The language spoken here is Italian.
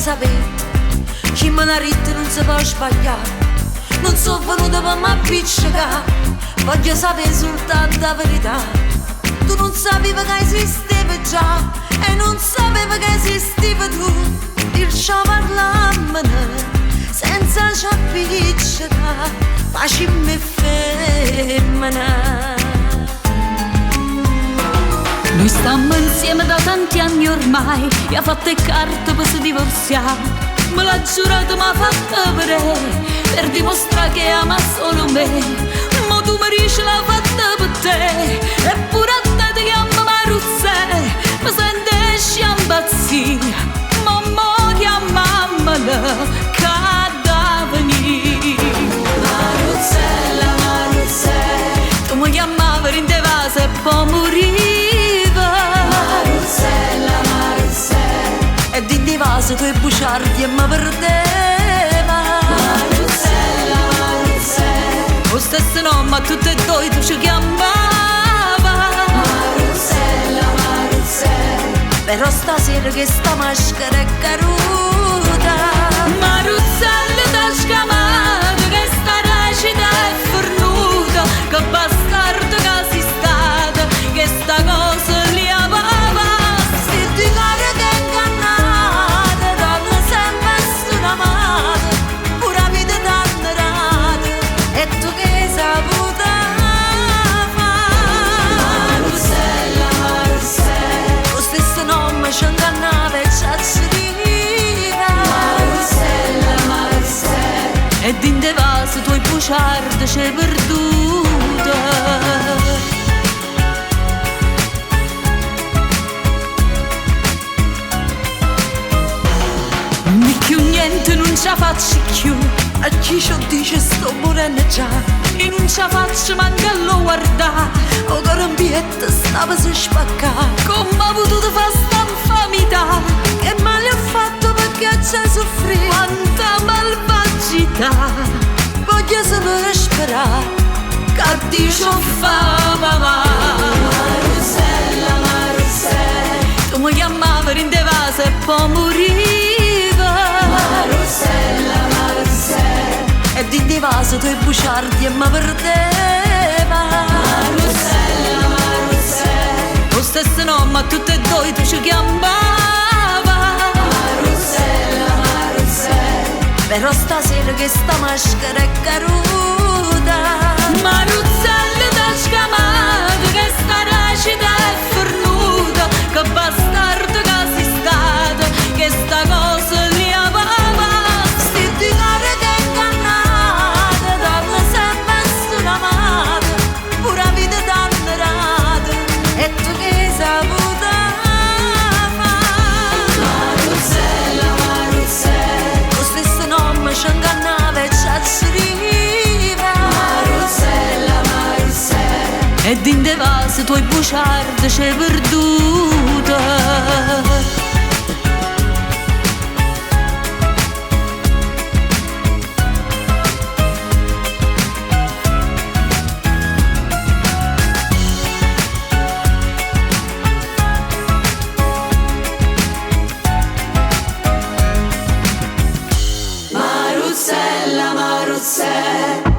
sapere, chi me la ritta non si può sbagliare. Non sono venuta per m'appiccicare, voglio sapere soltanto la verità. Tu non sapevi che esistevi già e non sapevi che esistevi tu. Perciò parlammene senza ci appiccicare, facimmi femmina. Noi stiamo insieme da tanti anni ormai e ha fatto carte per si divorziare. Me l'ha giurato, m'ha fatto vedere per dimostrare che ama solo me. Ma tu mi dici l'ha fatta per te, eppure a te ti chiamo Maruzze. Mi sente esci a impazzire, mamma chiamamela che da venire. Maruzzella, Maruzzella, Tu mi chiamavi per in te vase e poi moriva. Maruzzella, Maruzzella, E di divasa tu e buciardi e mi perdeva. Maruzzella, Maruzzella, Lo stesso nome a tutte e due tu ci chiamava. Maruzzella, Maruzzella, Però stasera che sta maschera è caduta. Maruzzella t'ha scamata, che sta recita è fornuta. Che bastardo che sei stata, che sta cosa li aveva. se ti pare che è ingannata, donna sempre stonamata, pure la vita t'hanno data, e tu che hai saputo fare. Maruzzella, Maruzzella, Lo stesso nome ci ingannava e ci acceriva. Maruzzella, Maruzzella, E in te vaso tu e buciardi c'è perduta. Più niente non ci faccio più, a chi ci dice sto morendo già, e non ci faccio manca a lo guardare. O carambietta stava si spaccare, come ha potuto fare sta infamità? che male ho fatto perché c'è soffrire, Quanta malvagità, voglio solo sperare, carti ci fa mamma. Maruzzella, Maruzzella, Tu mi chiamavi in te vase e poi moriva. Maruzzella, Maruzzella, E di divaso tu e buciardi e mi perdeva. Maruzzella, Maruzzella, Lo stesso nome a tutte e due tu ci chiamava. Maruzzella, Maruzzella, Però stasera che sta maschera è caduta. Maruzzella t'ha scamata, che sta recita è fornuta. Che bastardo che sei stata, che sta cosa li aveva. se ti pare che è ingannata, donna sempre stonamata, pure la vita t'hanno data, e tu che hai saputo fare. Maruzzella, Maruzzella, Lo stesso nome ci ingannava e ci acceriva. Maruzzella, Maruzzella, E in te vaso tu e buciardi c'è perduta. Maruzzella, Maruzzella.